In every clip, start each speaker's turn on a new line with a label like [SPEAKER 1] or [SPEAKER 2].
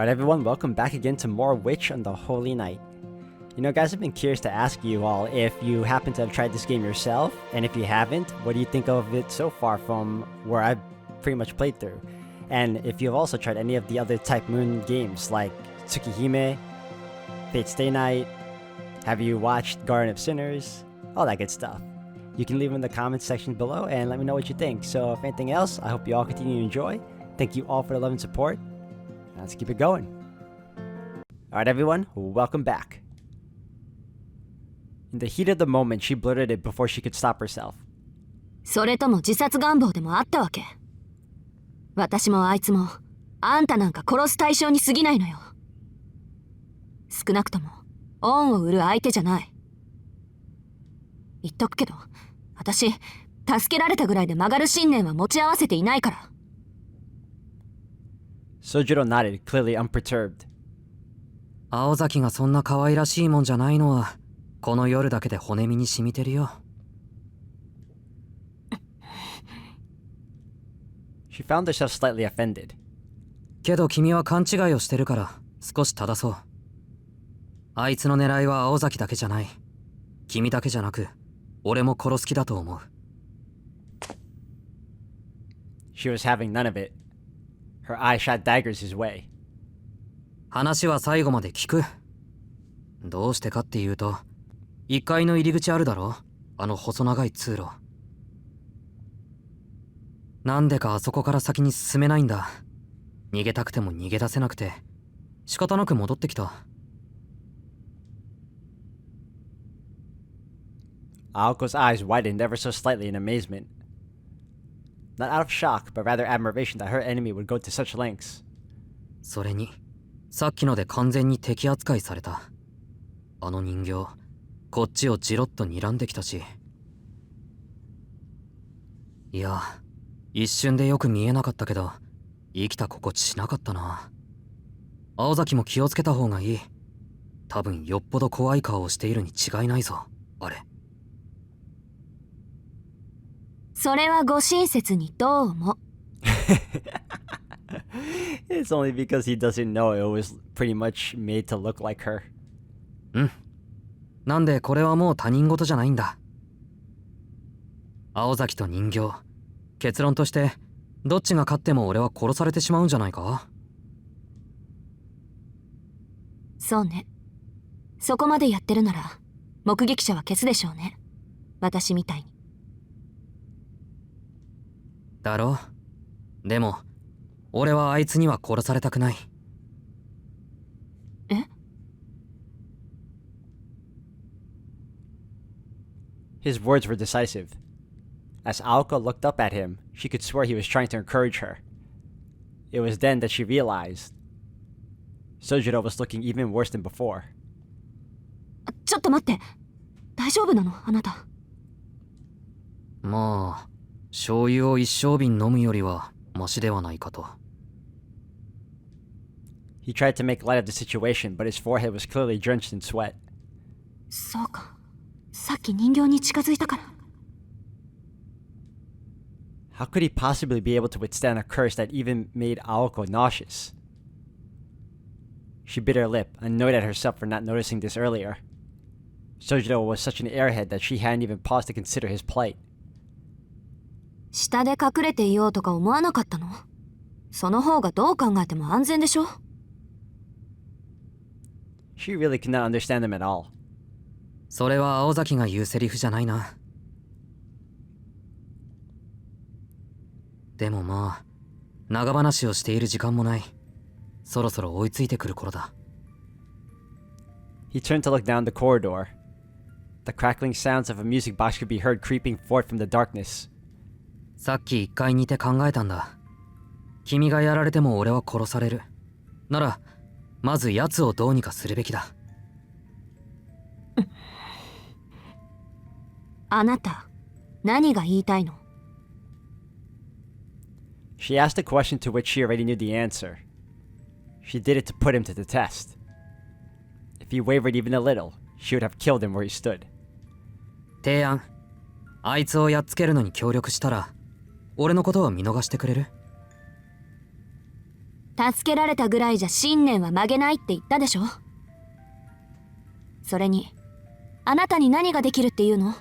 [SPEAKER 1] Alright everyone, welcome back again to more Witch on the Holy Night. You know guys, I've been curious to ask you all if you happen to have tried this game yourself, and if you haven't, what do you think of it so far from where I've pretty much played through? And if you've also tried any of the other Type Moon games like Tsukihime, Fate Stay Night, have you watched Garden of Sinners, all that good stuff. You can leave in the comments section below and let me know what you think. So if anything else, I hope you all continue to enjoy. Thank you all for the love and support. Let's keep it going. Alright everyone, welcome back. In the heat of the moment, she blurted it before she could stop herself.
[SPEAKER 2] それとも自殺願望でもあったわけ。私もあいつもあんたなんか殺す対象に過ぎないのよ。少なくとも恩を売る相手じゃない。言っとくけど、私助けられたぐらいで曲がる信念は持ち合わせていないから。
[SPEAKER 1] Sojiro nodded, clearly unperturbed.
[SPEAKER 3] 青崎がそんな可愛らしいもんじゃないのはこの夜だけで骨身に染みてるよ。
[SPEAKER 1] She found herself slightly offended.
[SPEAKER 3] けど君は勘違いをしてるから少し正そう。あいつの狙いは青崎だけじゃない。君だけじゃなく、俺も殺す気だと思う。
[SPEAKER 1] She was having none of it. Her eye shot daggers his way.
[SPEAKER 3] 話は最後まで聞く。どうしてかっていうと、1階の入り口あるだろ、あの細長い通路。なんでかあそこから先に進めないんだ。逃げたくても逃げ出せなくて仕方なく戻ってきた。
[SPEAKER 1] Aoko's eyes widened ever so slightly in amazement. Not out of shock, but rather admiration that her enemy would go to such lengths.
[SPEAKER 3] それに、さっきので完全に敵扱いされた。あの人形、こっちをじろっと睨んできたし。いや、一瞬でよく見えなかったけど、生きた心地しなかったな。青崎も気をつけた方がいい。多分よっぽど怖い顔をしているに違いないぞ、あれ。
[SPEAKER 2] それはご親切にどうも。
[SPEAKER 1] It's only because he doesn't know it was pretty much made to look like her.
[SPEAKER 3] うん。なんでこれはもう他人事じゃないんだ。青崎と人形、結論としてどっちが勝っても俺は殺されてしまうんじゃないか。
[SPEAKER 2] そうね。そこまでやってるなら目撃者は消すでしょうね。私みたいに。
[SPEAKER 3] だろう。でも俺はあいつには殺されたくない。
[SPEAKER 2] え
[SPEAKER 1] His words were decisive. As Aoka looked up at him, she could swear he was trying to encourage her. It was then that she realized Sojiro was looking even worse than before.
[SPEAKER 2] ちょっと待って。大丈夫なのあなた。
[SPEAKER 3] まあ、醤油を一升瓶飲むよりはマシではないかと。
[SPEAKER 1] He tried to make light of the situation, but his forehead was clearly drenched in sweat.
[SPEAKER 2] そうか。さっき人形に近づいたから。
[SPEAKER 1] How could he possibly be able to withstand a curse that even made Aoko nauseous? She bit her lip, annoyed at herself for not noticing this earlier. Sojiro was such an airhead that she hadn't even paused to consider his plight.
[SPEAKER 2] 下で隠れていようとか思わなかったの？その方がどう考えても安全でしょ？
[SPEAKER 1] She really could not understand him at all.
[SPEAKER 3] それは青崎が言うセリフじゃないな。でもまあ、長話をしている時間もない。そろそろ追いついてくる頃だ。
[SPEAKER 1] He turned to look down the corridor. The crackling sounds of a music box could be heard creeping forth from the darkness.
[SPEAKER 3] さっき1階にいて考えたんだ。君がやられても俺は殺される。なら、まず奴をどうにかするべきだ。
[SPEAKER 2] あなた、何が言いたいの？
[SPEAKER 1] She asked a question to which she already knew the answer. She did it to put him to the test. If he wavered even a little, she would have killed him where he stood.
[SPEAKER 3] 提案。あいつをやっつけるのに協力したら、俺のことは見逃してくれる？
[SPEAKER 2] 助けられたぐらいじゃ信念は曲げないって言ったでしょ。それにあなたに何ができるっていうの？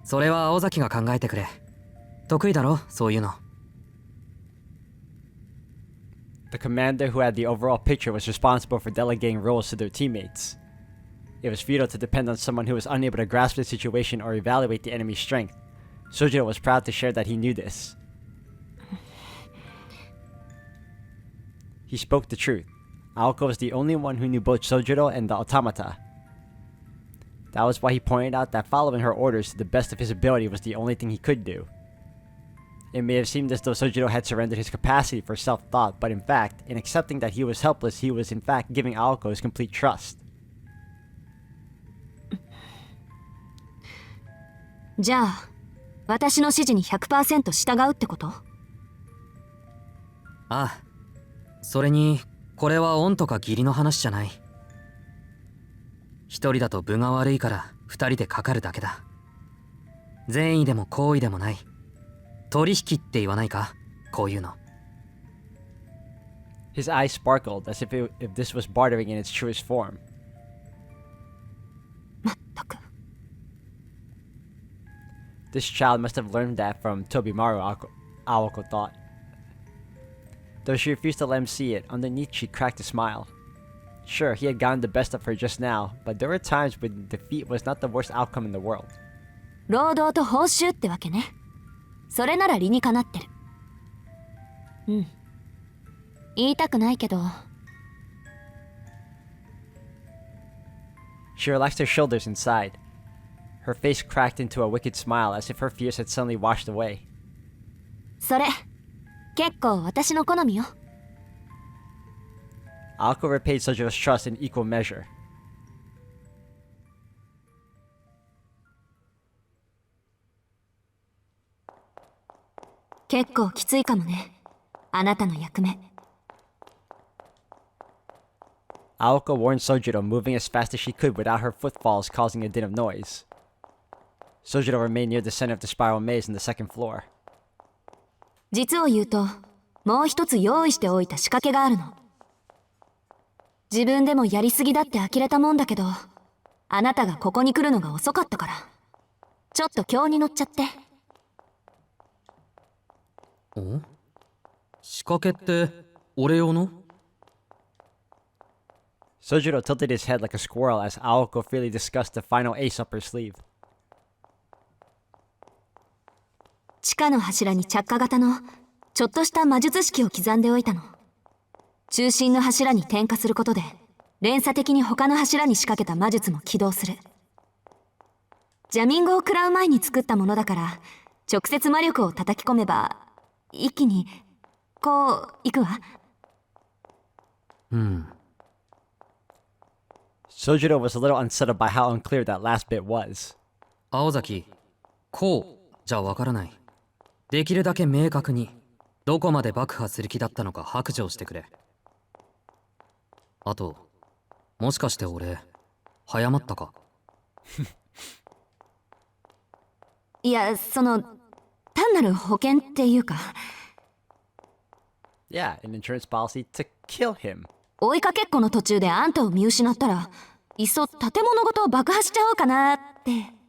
[SPEAKER 3] それは青崎が考えてくれ。得意だろ、そういうの。
[SPEAKER 1] The commander who had the overall picture was responsible for delegating roles to their teammates. It was futile to depend on someone who was unable to grasp the situation or evaluate the enemy's strength. Sojiro was proud to share that he knew this. He spoke the truth. Aoko was the only one who knew both Sojiro and the automata. That was why he pointed out that following her orders to the best of his ability was the only thing he could do. It may have seemed as though Sojiro had surrendered his capacity for self-thought, but in fact, in accepting that he was helpless, he was in fact giving Aoko his complete trust.
[SPEAKER 2] じゃあ、私の指示に 100% 従うってこと？
[SPEAKER 3] ああ。それに、これは恩とか義理の話じゃない。一人だと分が悪いから二人でかかるだけだ。善意でも好意でもない。取引って言わないか、こういうの。
[SPEAKER 1] His eyes sparkled as if this was bartering in its truest form.
[SPEAKER 2] まったく。
[SPEAKER 1] This child must have learned that from Tobimaru, Aoko thought. Though she refused to let him see it, underneath she cracked a smile. Sure, he had gotten the best of her just now, but there were times when defeat was not the worst outcome in the world.
[SPEAKER 2] 労働と報酬ってわけね。それなら理にかなってる。うん。言いたくないけど。
[SPEAKER 1] She relaxed her shoulders and sighed. Her face cracked into a wicked smile as if her fears had suddenly washed away.
[SPEAKER 2] それ、結構私の好みよ。
[SPEAKER 1] Aoko repaid Sojiro's trust in equal measure.
[SPEAKER 2] 結構きついかもね。あなたの役目。
[SPEAKER 1] Aoko warned Sojiro, moving as fast as she could without her footfalls causing a din of noise. Sojiro remained near the center of the spiral maze on the second floor.
[SPEAKER 2] 実を言うと、もう一つ用意しておいた仕掛けがあるの。自分でもやりすぎだって呆れたもんだけど、あなたがここに来るのが遅かったから。ちょっと興に乗っちゃって。
[SPEAKER 3] ん？仕掛けって俺用の？
[SPEAKER 1] Sojiro tilted his head like a squirrel as Aoko freely discussed the final ace up her sleeve.
[SPEAKER 2] 地下の柱に着火型のちょっとした魔術式を刻んでおいたの。中心の柱に点火することで連鎖的に他の柱に仕掛けた魔術も起動する。ジャミングを食らう前に作ったものだから直接魔力を叩き込めば一気にこういくわ。
[SPEAKER 1] Sojiro was a little unsettled by how unclear that last bit was.
[SPEAKER 3] 青崎、こうじゃわからない。できるだけ明確にどこまで爆破する気だったのか白状してくれ。あと、もしかして俺早まったか？
[SPEAKER 2] いや、その単なる保険っていうか。
[SPEAKER 1] Yeah, an insurance policy to kill him.
[SPEAKER 2] 追いかけっこの途中であんたを見失ったら、いっそ建物ごと爆破しちゃおうかなって。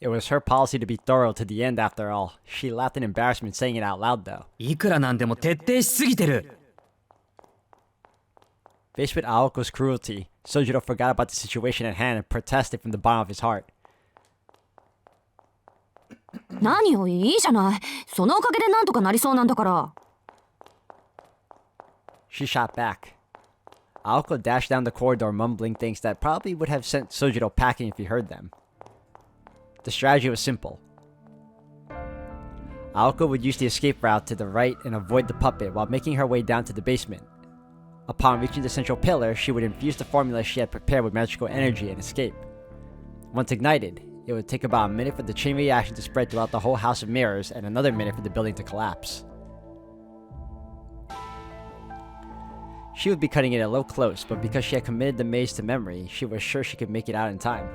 [SPEAKER 1] It was her policy to be thorough to the end after all. She laughed in embarrassment saying it out loud though.
[SPEAKER 3] いくらなんでも徹底しすぎてる。
[SPEAKER 1] Faced with Aoko's cruelty, Sojiro forgot about the situation at hand and protested from the bottom of his heart.
[SPEAKER 2] 何よ、いいじゃない。そのおかげでなんとかなりそうなんだから。
[SPEAKER 1] She shot back. Aoko dashed down the corridor mumbling things that probably would have sent Sojiro packing if he heard them. The strategy was simple. Aoko would use the escape route to the right and avoid the puppet while making her way down to the basement. Upon reaching the central pillar, she would infuse the formula she had prepared with magical energy and escape. Once ignited, it would take about a minute for the chain reaction to spread throughout the whole house of mirrors and another minute for the building to collapse. She would be cutting it a little close, but because she had committed the maze to memory, she was sure she could make it out in time.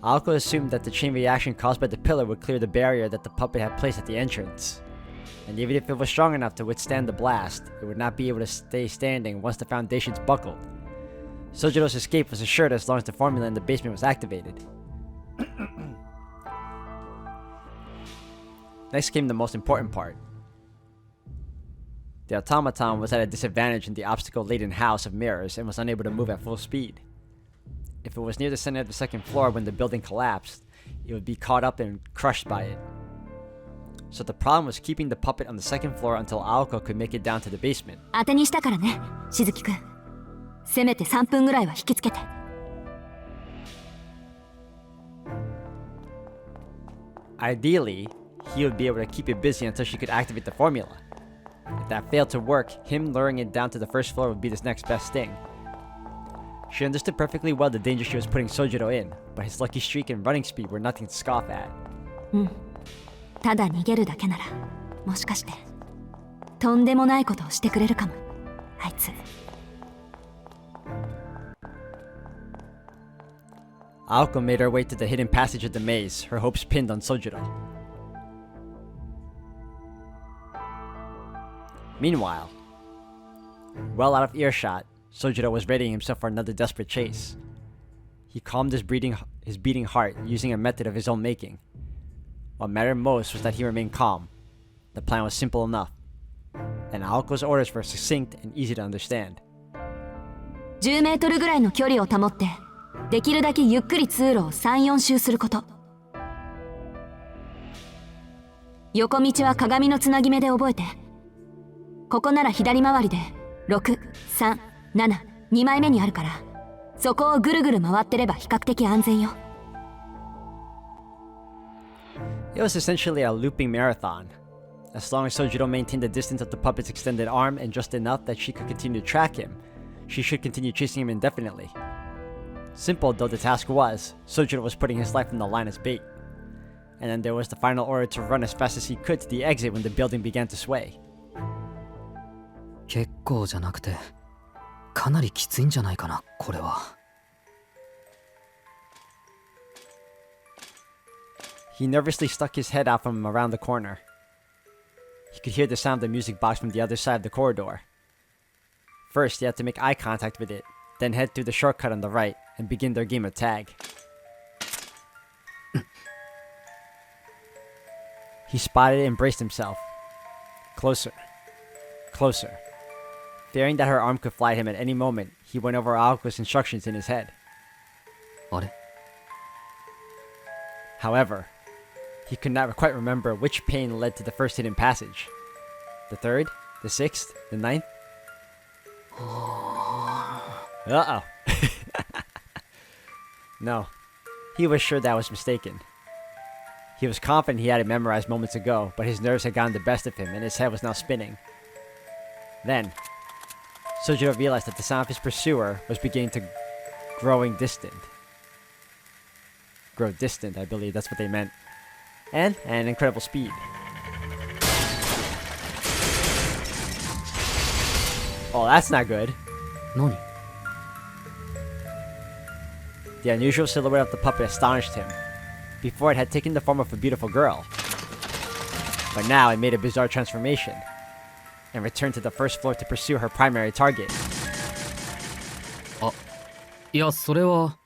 [SPEAKER 1] Aoko assumed that the chain reaction caused by the pillar would clear the barrier that the puppet had placed at the entrance. And even if it was strong enough to withstand the blast, it would not be able to stay standing once the foundations buckled. Sojiro's escape was assured as long as the formula in the basement was activated. Next came the most important part. The automaton was at a disadvantage in the obstacle-laden house of mirrors and was unable to move at full speed. If it was near the center of the second floor when the building collapsed, it would be caught up and crushed by it. So the problem was keeping the puppet on the second floor until Aoko could make it down to the basement.
[SPEAKER 2] 当てにしたからね、しずきくん。せめて3分ぐらいは引きつけて。
[SPEAKER 1] Ideally, he would be able to keep it busy until she could activate the formula. If that failed to work, him luring it down to the first floor would be his next best thing. She understood perfectly well the danger she was putting Sojiro in, but his lucky streak and running speed were nothing to scoff at.
[SPEAKER 2] ただ逃げるだけなら、もしかしてとんでもないことをしてくれるかも、あいつ。
[SPEAKER 1] Aoko made her way to the hidden passage of the maze, her hopes pinned on Sojiro. Meanwhile, well out of earshot, Sojiro was readying himself for another desperate chase. He calmed his beating heart using a method of his own making. What mattered most was that he remained calm. The plan was simple enough, and Aoko's orders were succinct and easy to understand.
[SPEAKER 2] 10メートルぐらいの距離を保って、できるだけゆっくり通路を3、4周すること。横道は鏡のつなぎ目で覚えて。ここなら左回りで6、3、7、2枚目にあるから、そこをぐるぐる回ってれば比較的安全よ。
[SPEAKER 1] It was essentially a looping marathon. As long as Sojiro maintained the distance of the puppet's extended arm and just enough that she could continue to track him, she should continue chasing him indefinitely. Simple though the task was, Sojiro was putting his life on the line as bait. And then there was the final order to run as fast as he could to the exit when the building began to sway.
[SPEAKER 3] 結構じゃなくてかなりきついんじゃないかな、これは。
[SPEAKER 1] He nervously stuck his head out from around the corner. He could hear the sound of the music box from the other side of the corridor. First, he had to make eye contact with it, then head through the shortcut on the right and begin their game of tag. He spotted it and braced himself. Closer. Closer. Fearing that her arm could fly at him at any moment, he went over Aoko's instructions in his head.
[SPEAKER 3] あれ
[SPEAKER 1] However, he could not quite remember which pane led to the first hidden passage. The third? The sixth? The ninth? Uh-oh. No. He was sure that was mistaken. He was confident he had it memorized moments ago, but his nerves had gotten the best of him and his head was now spinning. Then, Sojiro realized that the sound of his pursuer was beginning to grow distant, I believe that's what they meant. And at an incredible speed. Oh, that's not good.
[SPEAKER 3] 何
[SPEAKER 1] The unusual silhouette of the puppet astonished him. Before it had taken the form of a beautiful girl. But now it made a bizarre transformation and returned to the first floor to pursue her primary target.
[SPEAKER 3] あ、いやそれは。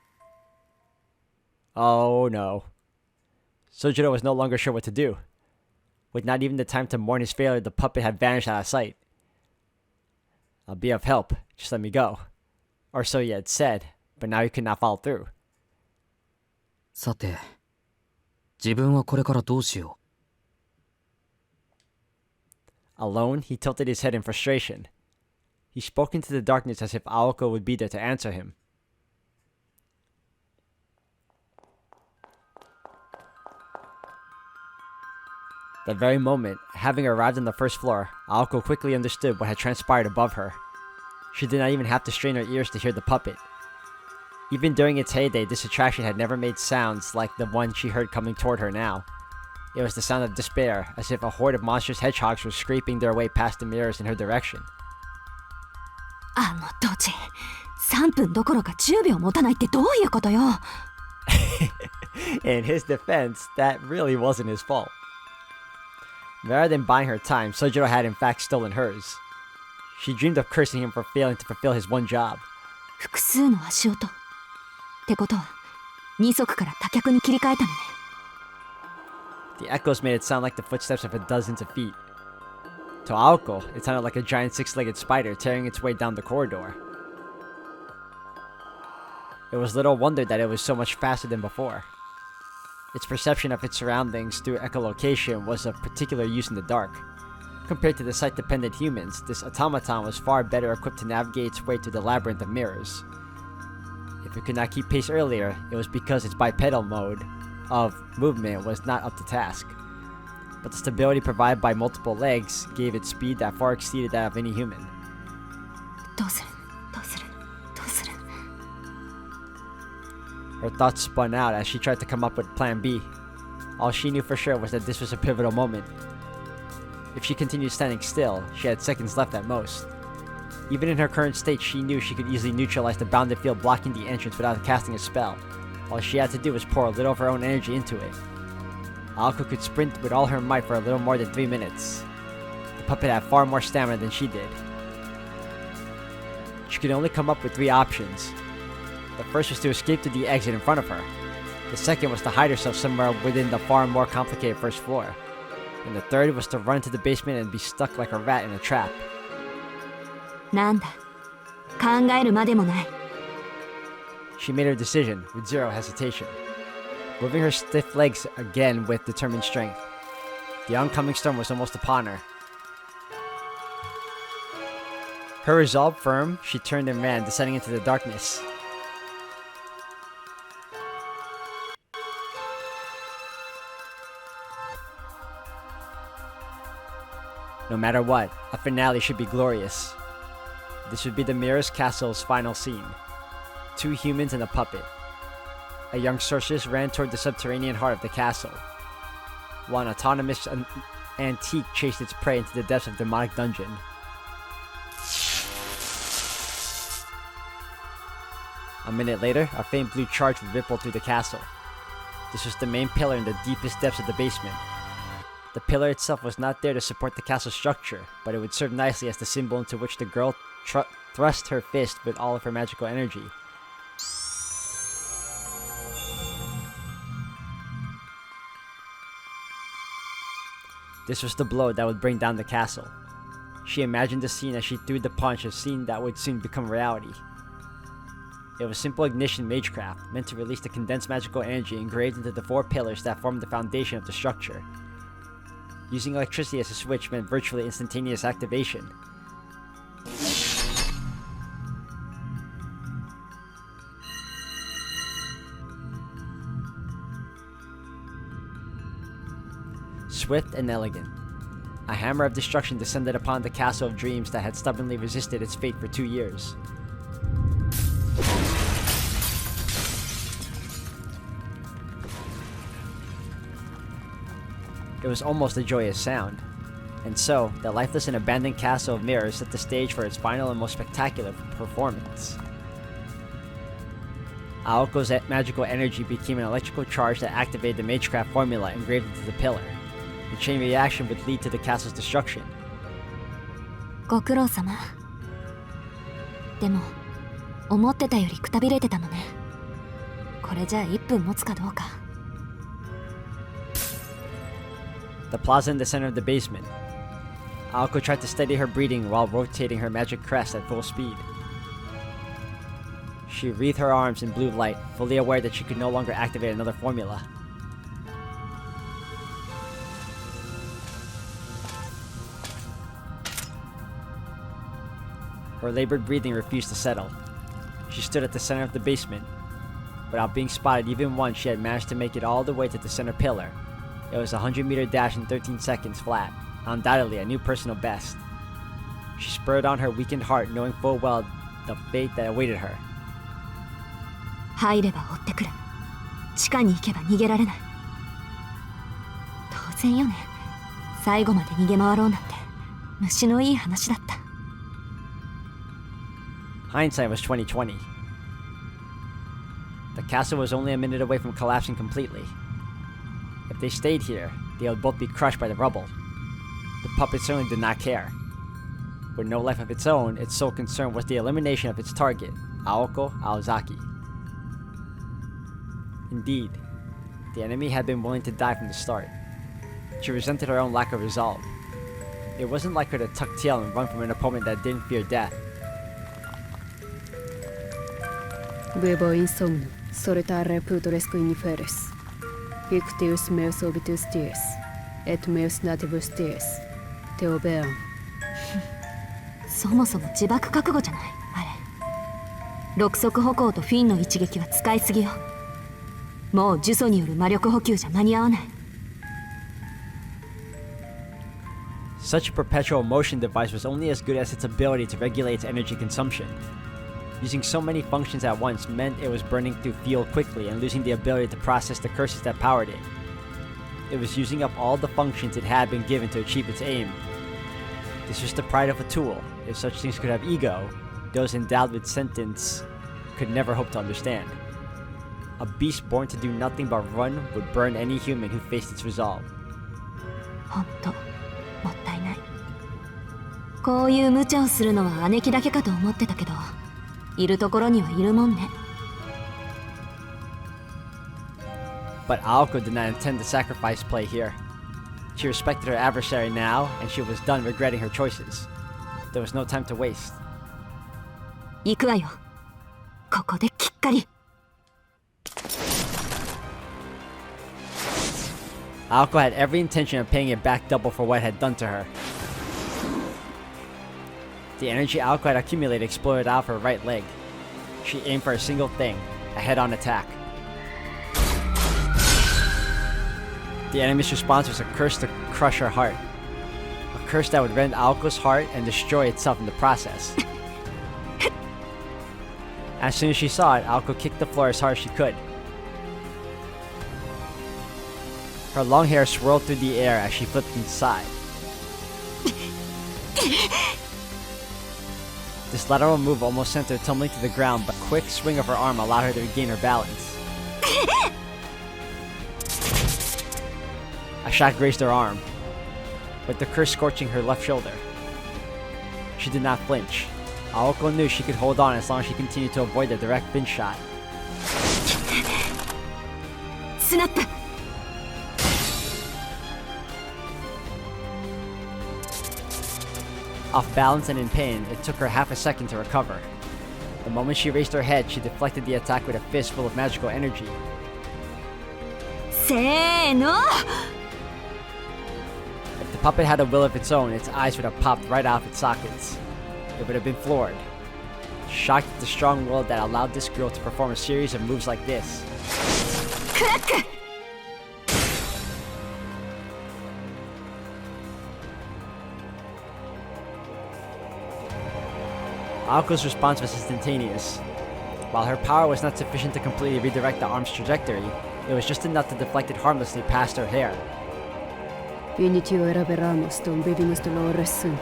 [SPEAKER 1] Oh no. Sojiro was no longer sure what to do. With not even the time to mourn his failure, the puppet had vanished out of sight. I'll be of help, just let me go. Or so he had said, but now he could not follow through.
[SPEAKER 3] さて、自分はこれからどうしよ
[SPEAKER 1] Alone, he tilted his head in frustration. He spoke into the darkness as if Aoko would be there to answer him. That very moment, having arrived on the first floor, Aoko quickly understood what had transpired above her. She did not even have to strain her ears to hear the puppet. Even during its heyday, this attraction had never made sounds like the one she heard coming toward her now. It was the sound of despair, as if a horde of monstrous hedgehogs were scraping their way past the mirrors in her direction.
[SPEAKER 2] ドジ、3分どころか10秒持たないってどういうことよ。
[SPEAKER 1] In his defense, that really wasn't his fault. Rather than buying her time, Sojiro had in fact stolen hers. She dreamed of cursing him for failing to fulfill his one job.
[SPEAKER 2] 複数の足音ってことは2足から多脚に切り替えたのね。
[SPEAKER 1] The echoes made it sound like the footsteps of dozens of feet. To Aoko, it sounded like a giant six-legged spider tearing its way down the corridor. It was little wonder that it was so much faster than before. Its perception of its surroundings through echolocation was of particular use in the dark. Compared to the sight-dependent humans, this automaton was far better equipped to navigate its way through the labyrinth of mirrors. If it could not keep pace earlier, it was because its bipedal mode of movement was not up to task. But the stability provided by multiple legs gave it speed that far exceeded that of any human.
[SPEAKER 2] どうするどうするどうする。
[SPEAKER 1] Her thoughts spun out as she tried to come up with Plan B. All she knew for sure was that this was a pivotal moment. If she continued standing still, she had seconds left at most. Even in her current state, she knew she could easily neutralize the bounded field blocking the entrance without casting a spell. All she had to do was pour a little of her own energy into it. Aoko could sprint with all her might for a little more than 3 minutes. The puppet had far more stamina than she did. She could only come up with 3 options. The first was to escape to the exit in front of her. The second was to hide herself somewhere within the far more complicated first floor. And the third was to run into the basement and be stuck like a rat in a trap.
[SPEAKER 2] なんだ、考えるまでもない。
[SPEAKER 1] She made her decision with zero hesitation, moving her stiff legs again with determined strength. The oncoming storm was almost upon her. Her resolve firm, she turned and ran, descending into the darkness. No matter what, a finale should be glorious. This would be the Mirror's Castle's final scene. 2 humans and a puppet. A young sorceress ran toward the subterranean heart of the castle. While an autonomous antique chased its prey into the depths of the demonic dungeon. A minute later, a faint blue charge would ripple through the castle. This was the main pillar in the deepest depths of the basement. The pillar itself was not there to support the castle structure, but it would serve nicely as the symbol into which the girl thrust her fist with all of her magical energy. This was the blow that would bring down the castle. She imagined the scene as she threw the punch, a scene that would soon become reality. It was simple ignition magecraft, meant to release the condensed magical energy engraved into the 4 pillars that formed the foundation of the structure. Using electricity as a switch meant virtually instantaneous activation. Swift and elegant. A hammer of destruction descended upon the castle of dreams that had stubbornly resisted its fate for 2 years. It was almost a joyous sound. And so, the lifeless and abandoned castle of mirrors set the stage for its final and most spectacular performance. Aoko's magical energy became an electrical charge that activated the magecraft formula engraved into the pillar. The chain reaction would lead to the castle's destruction.
[SPEAKER 2] ご苦労様。でも、思ってたよりくたびれてたのね。これじゃあ1分持つかどうか。
[SPEAKER 1] The plaza in the center of the basement. Aoko tried to steady her breathing while rotating her magic crest at full speed. She wreathed her arms in blue light, fully aware that she could no longer activate another formula. Her labored breathing refused to settle. She stood at the center of the basement. Without being spotted even once, she had managed to make it all the way to the center pillar. It was a 100-meter dash in 13 seconds flat, undoubtedly a new personal best. She spurred on her weakened heart, knowing full well the fate that awaited her.
[SPEAKER 2] 入れば追ってくる。地下に行けば逃げられない。当然よね。最後まで逃げ回ろうなんて虫のいい話だった。
[SPEAKER 1] Hindsight was 2020. The castle was only a minute away from collapsing completely. If they stayed here, they would both be crushed by the rubble. The puppet certainly did not care. With no life of its own, its sole concern was the elimination of its target, Aoko Aozaki. Indeed, the enemy had been willing to die from the start. She resented her own lack of resolve. It wasn't like her to tuck tail and run from an opponent that didn't fear death.
[SPEAKER 4] Vivo insomnum, solitare putoresque inferis. Ictius meus obitus dies, et meus nativus dies. Teobeam.
[SPEAKER 2] そもそも自爆覚悟じゃないあれ。六足歩行とフィンの一撃は使いすぎよ。もう呪詛による魔力補給じゃ間に合わない。
[SPEAKER 1] Such a perpetual motion device was only as good as its ability to regulate its energy consumption. Using so many functions at once meant it was burning through fuel quickly and losing the ability to process the curses that powered it. It was using up all the functions it had been given to achieve its aim. This was the pride of a tool. If such things could have ego, those endowed with sentience could never hope to understand. A beast born to do nothing but run would burn any human who faced its resolve.
[SPEAKER 2] ほんともったいない。こういう無茶をするのは姉貴だけかと思ってたけど、いるところにはいるもんね。
[SPEAKER 1] But Aoko did not intend to sacrifice play here. She respected her adversary now, and she was done regretting her choices. There was no time to waste.
[SPEAKER 2] 行くわよ。ここできっかり。
[SPEAKER 1] Aoko had every intention of paying it back double for what it had done to her. The energy Aoko had accumulated exploded out of her right leg. She aimed for a single thing, a head-on attack. The enemy's response was a curse to crush her heart. A curse that would rend Aoko's heart and destroy itself in the process. As soon as she saw it, Aoko kicked the floor as hard as she could. Her long hair swirled through the air as she flipped inside. This lateral move almost sent her tumbling to the ground, but a quick swing of her arm allowed her to regain her balance. A shot grazed her arm, with the curse scorching her left shoulder. She did not flinch. Aoko knew she could hold on as long as she continued to avoid the direct fin shot.
[SPEAKER 2] Snap!
[SPEAKER 1] Off balance and in pain, it took her half a second to recover. The moment she raised her head, she deflected the attack with a fist full of magical energy.
[SPEAKER 2] せーの
[SPEAKER 1] If the puppet had a will of its own, its eyes would have popped right out of its sockets. It would have been floored. Shocked at the strong will that allowed this girl to perform a series of moves like this.
[SPEAKER 2] クラック
[SPEAKER 1] Aoko's response was instantaneous. While her power was not sufficient to completely redirect the arm's trajectory, it was just enough to deflect it harmlessly past her hair.
[SPEAKER 4] Initio eraberamus dum vivimus dolores sunt.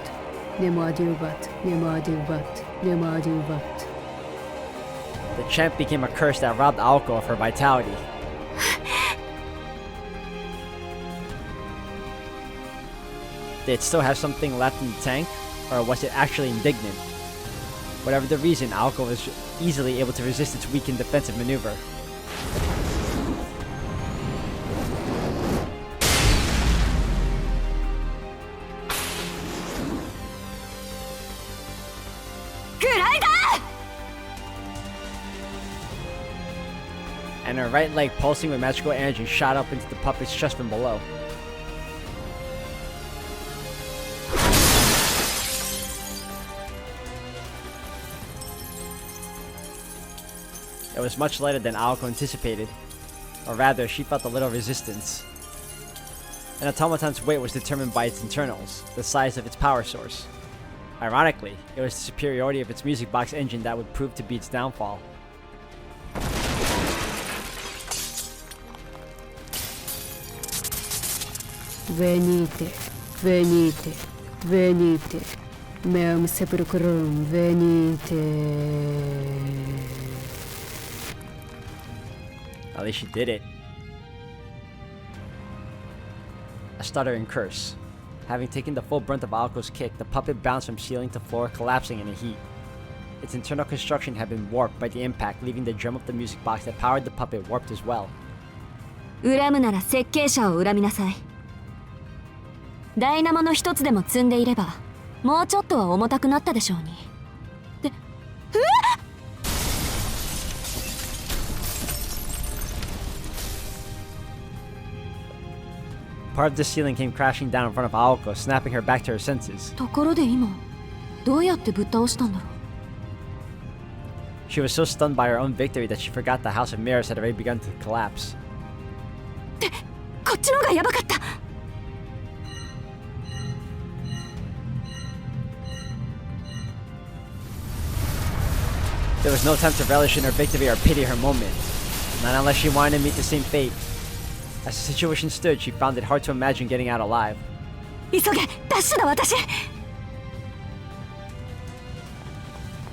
[SPEAKER 4] Nemo adiuvat, nemo adiuvat, nemo adiuvat.
[SPEAKER 1] The chant became a curse that robbed Aoko of her vitality. Did it still have something left in the tank, or was it actually indignant? Whatever the reason, Aoko was easily able to resist its weakened defensive maneuver. And her right leg, pulsing with magical energy, shot up into the puppet's chest from below. It was much lighter than Aoko anticipated. Or rather, she felt a little resistance. An automaton's weight was determined by its internals, the size of its power source. Ironically, it was the superiority of its music box engine that would prove to be its downfall.
[SPEAKER 4] Venite, venite, venite. Meum sepulchrum venite.
[SPEAKER 1] At least she did it. A stuttering curse. Having taken the full brunt of Aoko's kick, the puppet bounced from ceiling to floor, collapsing in a heap. Its internal construction had been warped by the impact, leaving the drum of the music box that powered the puppet warped as well.
[SPEAKER 2] 恨むなら設計者を恨みなさい。ダイナモの一つでも積んでいればもうちょっとは重たくなったでしょうに。で、
[SPEAKER 1] Part of the ceiling came crashing down in front of Aoko, snapping her back to her senses.
[SPEAKER 2] ところで今どうやってぶっ倒したんだろう。
[SPEAKER 1] She was so stunned by her own victory that she forgot the House of Mirrors had already begun to collapse.
[SPEAKER 2] こっちのがやばかった。
[SPEAKER 1] There was no time to relish in her victory or pity her moment, not unless she wanted to meet the same fate. As the situation stood, she found it hard to imagine getting out alive.
[SPEAKER 2] 急げ、ダッシュだ私。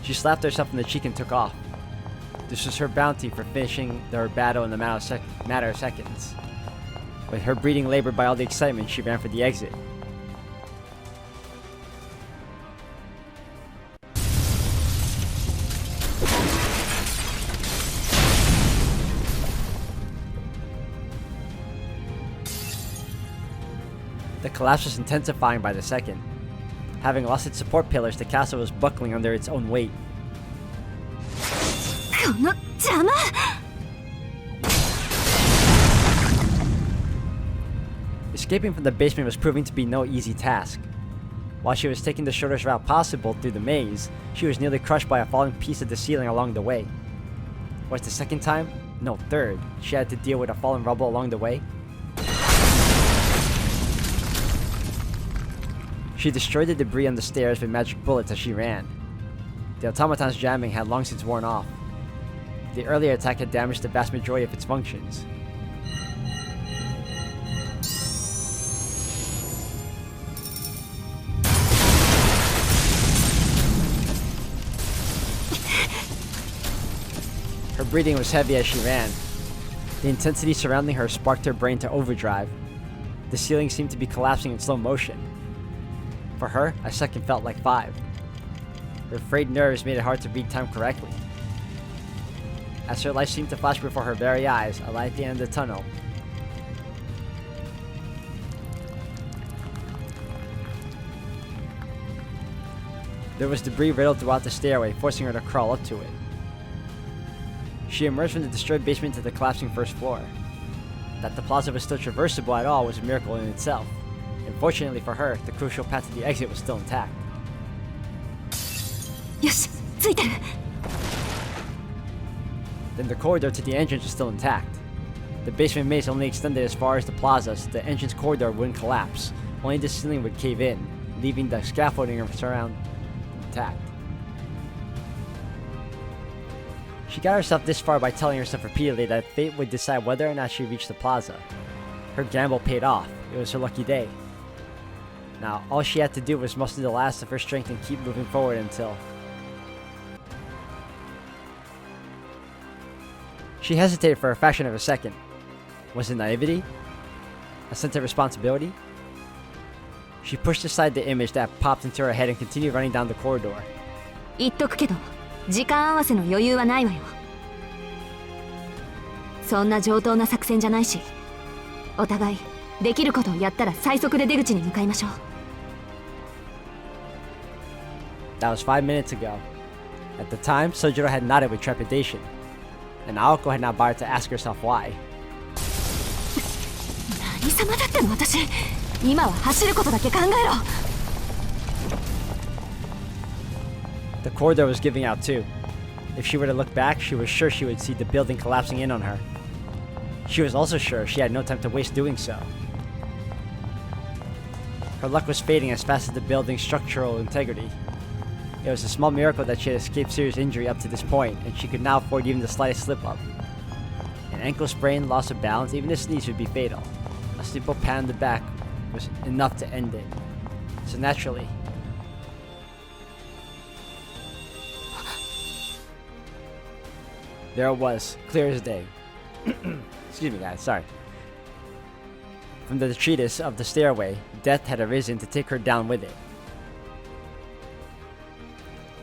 [SPEAKER 1] She slapped herself in the cheek and took off. This was her bounty for finishing her battle in a matter of seconds. With her breathing labored by all the excitement, she ran for the exit. The collapse was intensifying by the second. Having lost its support pillars, the castle was buckling under its own weight.
[SPEAKER 2] この邪魔。
[SPEAKER 1] Escaping from the basement was proving to be no easy task. While she was taking the shortest route possible through the maze, she was nearly crushed by a falling piece of the ceiling along the way. Was the second time? No, third. She had to deal with a fallen rubble along the way. She destroyed the debris on the stairs with magic bullets as she ran. The automaton's jamming had long since worn off. The earlier attack had damaged the vast majority of its functions. Her breathing was heavy as she ran. The intensity surrounding her sparked her brain to overdrive. The ceiling seemed to be collapsing in slow motion. For her, a second felt like 5. Her frayed nerves made it hard to read time correctly. As her life seemed to flash before her very eyes, a light at the end of the tunnel. There was debris riddled throughout the stairway, forcing her to crawl up to it. She emerged from the destroyed basement to the collapsing first floor. That the plaza was still traversable at all was a miracle in itself. And fortunately for her, the crucial path to the exit was still intact.
[SPEAKER 2] よし、ついてる。
[SPEAKER 1] Then the corridor to the entrance was still intact. The basement maze only extended as far as the plaza, so the entrance corridor wouldn't collapse. Only the ceiling would cave in, leaving the scaffolding around intact. She got herself this far by telling herself repeatedly that fate would decide whether or not she reached the plaza. Her gamble paid off. It was her lucky day. Now, all she had to do was muster the last of her strength and keep moving forward until... She hesitated for a fraction of a second. Was it naivety? A sense of responsibility? She pushed aside the image that popped into her head and continued running down the corridor.
[SPEAKER 2] 言っとくけど、時間合わせの余裕はないわよ。そんな上等な作戦じゃないし、お互いできることをやったら最速で出口に向かいましょう。
[SPEAKER 1] That was 5 minutes ago. At the time, Sojiro had nodded with trepidation, and Aoko had now bothered to ask herself why.
[SPEAKER 2] 何様だっての私、今は走ることだけ考えろ。
[SPEAKER 1] The corridor was giving out too. If she were to look back, she was sure she would see the building collapsing in on her. She was also sure she had no time to waste doing so. Her luck was fading as fast as the building's structural integrity. It was a small miracle that she had escaped serious injury up to this point, and she could now afford even the slightest slip-up. An ankle sprain, loss of balance, even a sneeze would be fatal. A simple pat on the back was enough to end it. So naturally, There it was, clear as day. Excuse me, guys, sorry. From the treatise of the stairway, death had arisen to take her down with it.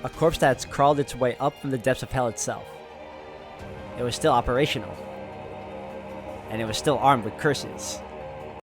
[SPEAKER 1] A corpse that had crawled its way up from the depths of hell itself. It was still operational. And it was still armed with curses.